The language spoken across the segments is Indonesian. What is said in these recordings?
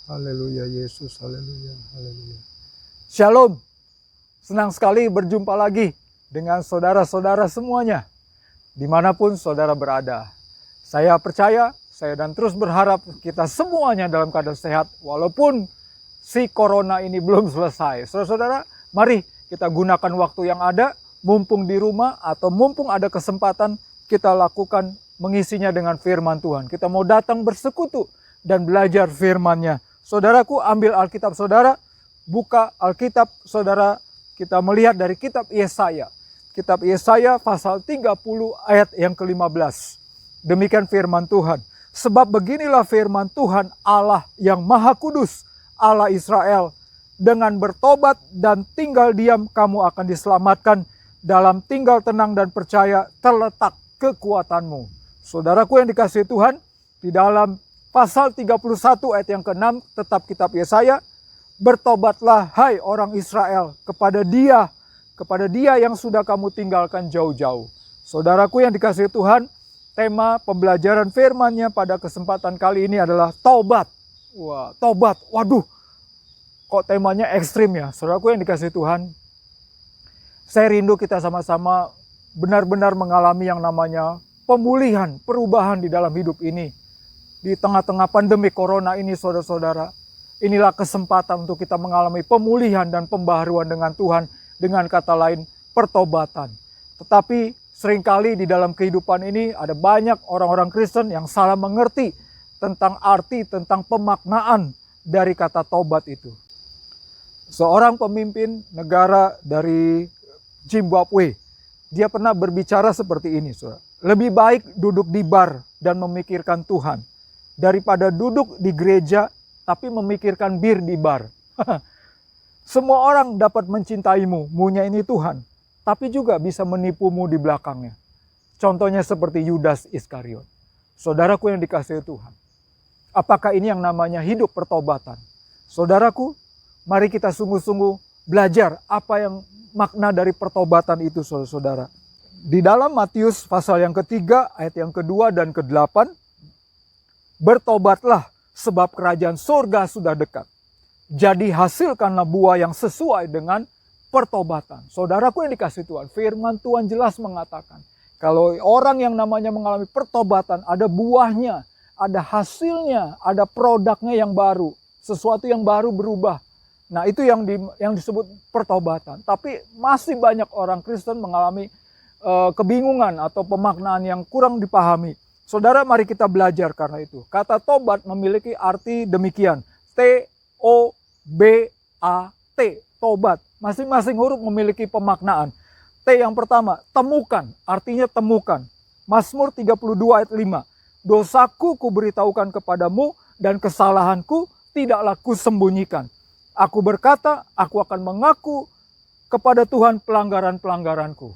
Haleluya Yesus, haleluya, haleluya. Shalom, senang sekali berjumpa lagi dengan saudara-saudara semuanya, dimanapun saudara berada. Saya percaya, saya dan terus berharap kita semuanya dalam keadaan sehat, walaupun si corona ini belum selesai. Saudara-saudara, mari kita gunakan waktu yang ada, mumpung di rumah atau mumpung ada kesempatan, kita lakukan mengisinya dengan firman Tuhan. Kita mau datang bersekutu dan belajar firman-Nya. Saudaraku, ambil Alkitab saudara, buka Alkitab saudara, kita melihat dari kitab Yesaya. Kitab Yesaya pasal 30 ayat yang ke-15. Demikian firman Tuhan. Sebab beginilah firman Tuhan Allah yang Maha Kudus, Allah Israel. Dengan bertobat dan tinggal diam kamu akan diselamatkan. Dalam tinggal tenang dan percaya terletak kekuatanmu. Saudaraku yang dikasihi Tuhan, di dalam pasal 31 ayat yang ke-6 tetap kitab Yesaya. Bertobatlah hai orang Israel kepada dia yang sudah kamu tinggalkan jauh-jauh. Saudaraku yang dikasihi Tuhan, tema pembelajaran firman-Nya pada kesempatan kali ini adalah taubat. Wah, taubat. Waduh, kok temanya ekstrim ya. Saudaraku yang dikasihi Tuhan, saya rindu kita sama-sama benar-benar mengalami yang namanya pemulihan, perubahan di dalam hidup ini. Di tengah-tengah pandemi corona ini, saudara-saudara, inilah kesempatan untuk kita mengalami pemulihan dan pembaharuan dengan Tuhan. Dengan kata lain, pertobatan. Tetapi seringkali di dalam kehidupan ini ada banyak orang-orang Kristen yang salah mengerti tentang arti, tentang pemaknaan dari kata tobat itu. Seorang pemimpin negara dari Zimbabwe, dia pernah berbicara seperti ini, saudara. Lebih baik duduk di bar dan memikirkan Tuhan daripada duduk di gereja tapi memikirkan bir di bar. Semua orang dapat mencintaimu, munya ini Tuhan, tapi juga bisa menipumu di belakangnya. Contohnya seperti Yudas Iskariot. Saudaraku yang dikasihi Tuhan, apakah ini yang namanya hidup pertobatan? Saudaraku, mari kita sungguh-sungguh belajar apa yang makna dari pertobatan itu, saudara-saudara. Di dalam Matius pasal yang ketiga, ayat yang kedua dan ke-8, bertobatlah sebab kerajaan surga sudah dekat. Jadi hasilkanlah buah yang sesuai dengan pertobatan. Saudaraku yang dikasihi Tuhan, firman Tuhan jelas mengatakan, kalau orang yang namanya mengalami pertobatan, ada buahnya, ada hasilnya, ada produknya yang baru. Sesuatu yang baru berubah. Nah, itu yang disebut pertobatan. Tapi masih banyak orang Kristen mengalami kebingungan atau pemaknaan yang kurang dipahami. Saudara, mari kita belajar karena itu. Kata tobat memiliki arti demikian. T-O-B-A-T. Tobat. Masing-masing huruf memiliki pemaknaan. T yang pertama, temukan. Artinya temukan. Mazmur 32 ayat 5. Dosaku kuberitahukan kepadamu dan kesalahanku tidaklah kusembunyikan. Aku berkata, aku akan mengaku kepada Tuhan pelanggaran-pelanggaranku.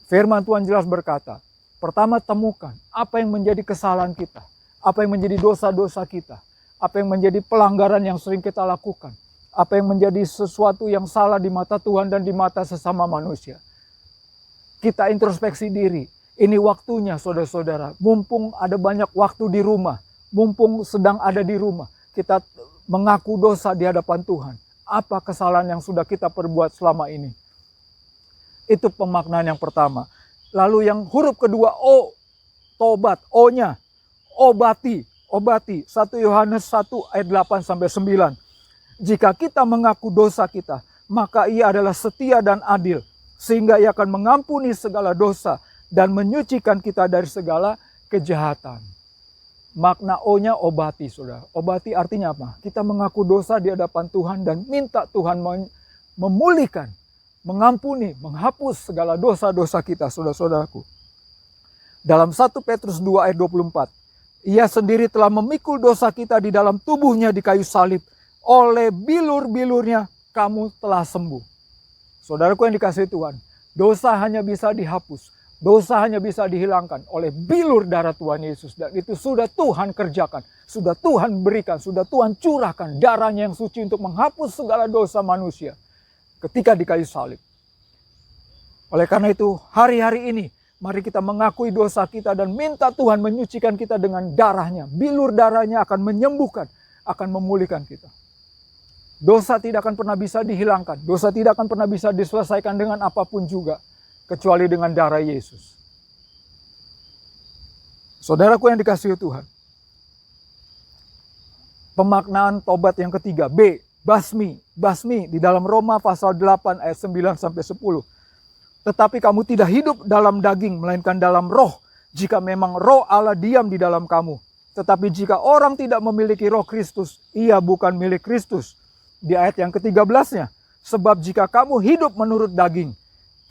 Firman Tuhan jelas berkata, pertama temukan apa yang menjadi kesalahan kita, apa yang menjadi dosa-dosa kita, apa yang menjadi pelanggaran yang sering kita lakukan, apa yang menjadi sesuatu yang salah di mata Tuhan dan di mata sesama manusia. Kita introspeksi diri, ini waktunya saudara-saudara, mumpung ada banyak waktu di rumah, mumpung sedang ada di rumah, kita mengaku dosa di hadapan Tuhan. Apa kesalahan yang sudah kita perbuat selama ini? Itu pemaknaan yang pertama. Lalu yang huruf kedua, O, tobat, O-nya, obati, obati. 1 Yohanes 1 ayat 8-9. Jika kita mengaku dosa kita, maka ia adalah setia dan adil, sehingga ia akan mengampuni segala dosa dan menyucikan kita dari segala kejahatan. Makna O-nya obati, saudara. Obati artinya apa? Kita mengaku dosa di hadapan Tuhan dan minta Tuhan memulihkan, mengampuni, menghapus segala dosa-dosa kita, saudara-saudaraku. Dalam 1 Petrus 2 ayat 24, ia sendiri telah memikul dosa kita di dalam tubuhnya di kayu salib. Oleh bilur-bilurnya kamu telah sembuh. Saudaraku yang dikasihi Tuhan, dosa hanya bisa dihapus, dosa hanya bisa dihilangkan oleh bilur darah Tuhan Yesus. Dan itu sudah Tuhan kerjakan, sudah Tuhan berikan, sudah Tuhan curahkan darahnya yang suci untuk menghapus segala dosa manusia ketika di kayu salib. Oleh karena itu, hari-hari ini mari kita mengakui dosa kita dan minta Tuhan menyucikan kita dengan darahnya. Bilur darahnya akan menyembuhkan, akan memulihkan kita. Dosa tidak akan pernah bisa dihilangkan. Dosa tidak akan pernah bisa diselesaikan dengan apapun juga, kecuali dengan darah Yesus. Saudaraku yang dikasihi Tuhan, pemaknaan tobat yang ketiga, B, basmi. Basmi di dalam Roma pasal 8 ayat 9 sampai 10. Tetapi kamu tidak hidup dalam daging, melainkan dalam roh, jika memang roh Allah diam di dalam kamu. Tetapi jika orang tidak memiliki roh Kristus, ia bukan milik Kristus. Di ayat yang ke-13-nya, sebab jika kamu hidup menurut daging,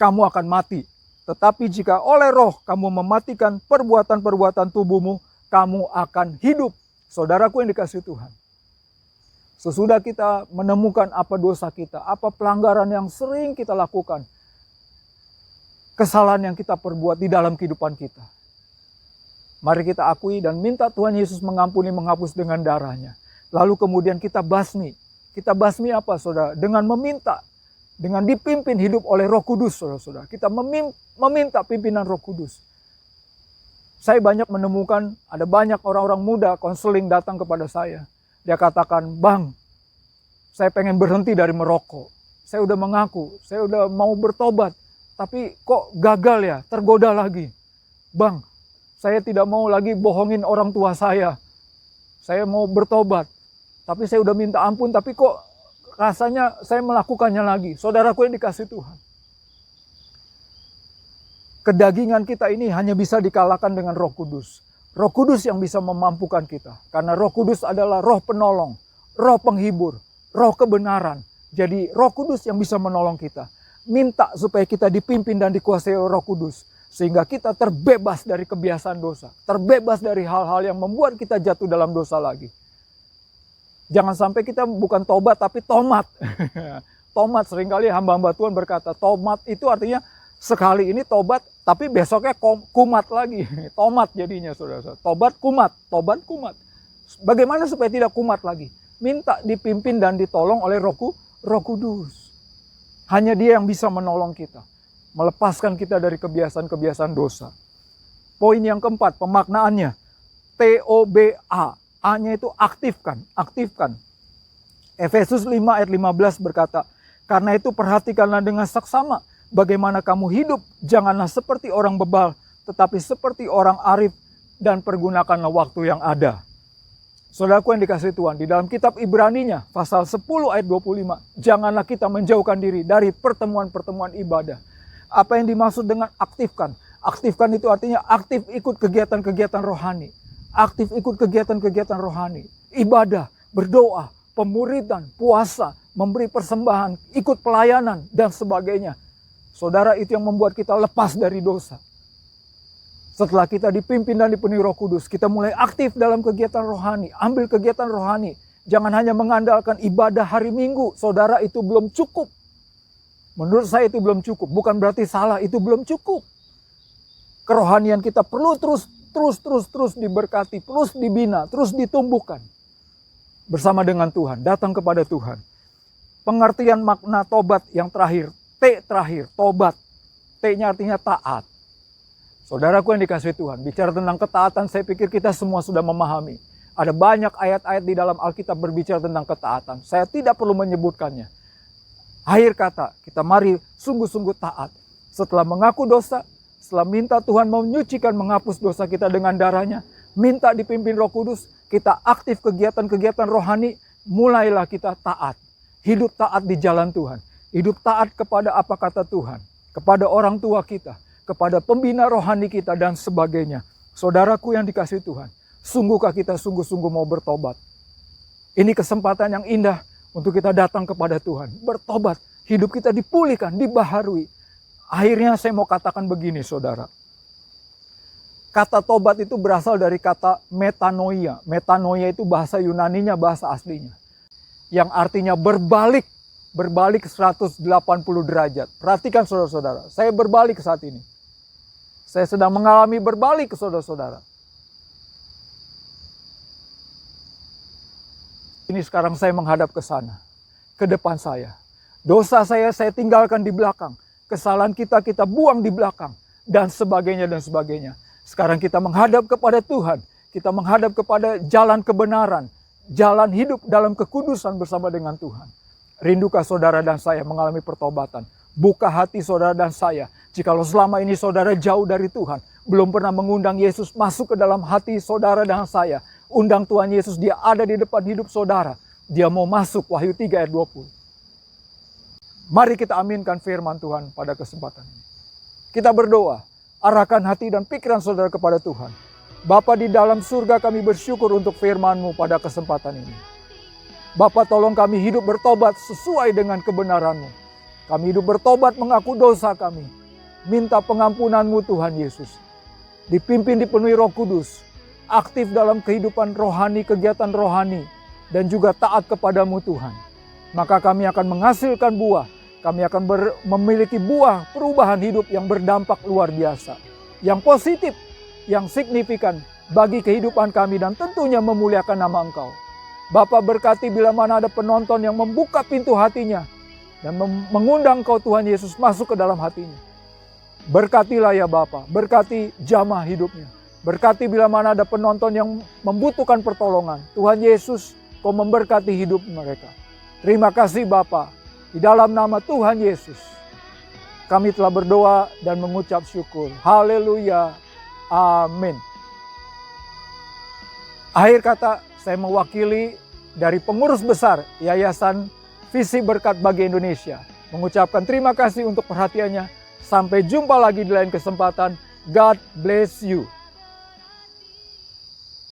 kamu akan mati. Tetapi jika oleh roh kamu mematikan perbuatan-perbuatan tubuhmu, kamu akan hidup. Saudaraku yang dikasihi Tuhan, sesudah kita menemukan apa dosa kita, apa pelanggaran yang sering kita lakukan, kesalahan yang kita perbuat di dalam kehidupan kita, mari kita akui dan minta Tuhan Yesus mengampuni, menghapus dengan darahnya. Lalu kemudian kita basmi. Kita basmi apa, saudara? Dengan meminta, dengan dipimpin hidup oleh Roh Kudus, saudara-saudara. Kita meminta pimpinan Roh Kudus. Saya banyak menemukan, ada banyak orang-orang muda konseling datang kepada saya. Dia katakan, "Bang, saya pengen berhenti dari merokok. Saya udah mengaku, saya udah mau bertobat. Tapi kok gagal ya, tergoda lagi. Bang, saya tidak mau lagi bohongin orang tua saya. Saya mau bertobat. Tapi saya udah minta ampun, tapi kok rasanya saya melakukannya lagi." Saudaraku yang dikasihi Tuhan, kedagingan kita ini hanya bisa dikalahkan dengan Roh Kudus. Roh Kudus yang bisa memampukan kita. Karena Roh Kudus adalah roh penolong, roh penghibur, roh kebenaran. Jadi Roh Kudus yang bisa menolong kita. Minta supaya kita dipimpin dan dikuasai Roh Kudus. Sehingga kita terbebas dari kebiasaan dosa. Terbebas dari hal-hal yang membuat kita jatuh dalam dosa lagi. Jangan sampai kita bukan tobat tapi tomat. Tomat, seringkali hamba-hamba Tuhan berkata, tomat itu artinya sekali ini tobat tapi besoknya kumat lagi. Tomat jadinya, saudara-saudara. Tobat kumat. Bagaimana supaya tidak kumat lagi? Minta dipimpin dan ditolong oleh Roh Kudus. Hanya Dia yang bisa menolong kita. Melepaskan kita dari kebiasaan-kebiasaan dosa. Poin yang keempat, pemaknaannya. TOBA. A-nya itu aktifkan. Efesus 5 ayat 15 berkata, "Karena itu perhatikanlah dengan saksama bagaimana kamu hidup. Janganlah seperti orang bebal, tetapi seperti orang arif, dan pergunakanlah waktu yang ada." Saudaraku yang dikasihi Tuhan, di dalam kitab Ibraninya pasal 10 ayat 25, janganlah kita menjauhkan diri dari pertemuan-pertemuan ibadah. Apa yang dimaksud dengan aktifkan? Aktifkan itu artinya aktif ikut kegiatan-kegiatan rohani. Aktif ikut kegiatan-kegiatan rohani. Ibadah, berdoa, pemuridan, puasa, memberi persembahan, ikut pelayanan, dan sebagainya. Saudara, itu yang membuat kita lepas dari dosa. Setelah kita dipimpin dan dipenuhi Roh Kudus, kita mulai aktif dalam kegiatan rohani. Ambil kegiatan rohani. Jangan hanya mengandalkan ibadah hari Minggu. Saudara, itu belum cukup. Menurut saya itu belum cukup. Bukan berarti salah, itu belum cukup. Kerohanian kita perlu terus diberkati, terus dibina, terus ditumbuhkan. Bersama dengan Tuhan, datang kepada Tuhan. Pengertian makna tobat yang terakhir, T terakhir, tobat. T-nya artinya taat. Saudaraku yang dikasihi Tuhan, bicara tentang ketaatan, saya pikir kita semua sudah memahami. Ada banyak ayat-ayat di dalam Alkitab berbicara tentang ketaatan. Saya tidak perlu menyebutkannya. Akhir kata, kita mari sungguh-sungguh taat. Setelah mengaku dosa, setelah minta Tuhan menyucikan, menghapus dosa kita dengan darahnya, minta dipimpin Roh Kudus, kita aktif kegiatan-kegiatan rohani, mulailah kita taat. Hidup taat di jalan Tuhan. Hidup taat kepada apa kata Tuhan. Kepada orang tua kita. Kepada pembina rohani kita dan sebagainya. Saudaraku yang dikasihi Tuhan, sungguhkah kita sungguh-sungguh mau bertobat? Ini kesempatan yang indah untuk kita datang kepada Tuhan. Bertobat, hidup kita dipulihkan, dibaharui. Akhirnya saya mau katakan begini, saudara. Kata tobat itu berasal dari kata metanoia. Metanoia itu bahasa Yunaninya, bahasa aslinya. Yang artinya berbalik 180 derajat. Perhatikan saudara-saudara, saya berbalik saat ini. Saya sedang mengalami berbalik, saudara-saudara. Ini sekarang saya menghadap ke sana, ke depan saya. Dosa saya tinggalkan di belakang. Kesalahan kita buang di belakang. Dan sebagainya, dan sebagainya. Sekarang kita menghadap kepada Tuhan. Kita menghadap kepada jalan kebenaran. jalan hidup dalam kekudusan bersama dengan Tuhan. Rindukah saudara dan saya mengalami pertobatan? Buka hati saudara dan saya. Jikalau selama ini saudara jauh dari Tuhan, belum pernah mengundang Yesus masuk ke dalam hati saudara dan saya. Undang Tuhan Yesus, dia ada di depan hidup saudara. Dia mau masuk, Wahyu 3 ayat 20. Mari kita aminkan firman Tuhan pada kesempatan ini. Kita berdoa, arahkan hati dan pikiran saudara kepada Tuhan. Bapa di dalam surga, kami bersyukur untuk firman-Mu pada kesempatan ini. Bapa, tolong kami hidup bertobat sesuai dengan kebenaran-Mu. Kami hidup bertobat mengaku dosa kami. Minta pengampunan-Mu Tuhan Yesus. Dipimpin dipenuhi Roh Kudus. Aktif dalam kehidupan rohani, kegiatan rohani. Dan juga taat kepadamu Tuhan. Maka kami akan menghasilkan buah. Kami akan memiliki buah perubahan hidup yang berdampak luar biasa. Yang positif, yang signifikan bagi kehidupan kami dan tentunya memuliakan nama Engkau. Bapa, berkati bila mana ada penonton yang membuka pintu hatinya dan mengundang Engkau Tuhan Yesus masuk ke dalam hatinya. Berkatilah ya Bapa, berkati jamaah hidupnya. Berkati bila mana ada penonton yang membutuhkan pertolongan. Tuhan Yesus, Kau memberkati hidup mereka. Terima kasih Bapa, di dalam nama Tuhan Yesus. Kami telah berdoa dan mengucap syukur. Haleluya. Amin. Akhir kata, saya mewakili dari pengurus besar Yayasan Visi Berkat Bagi Indonesia. Mengucapkan terima kasih untuk perhatiannya. Sampai jumpa lagi di lain kesempatan. God bless you.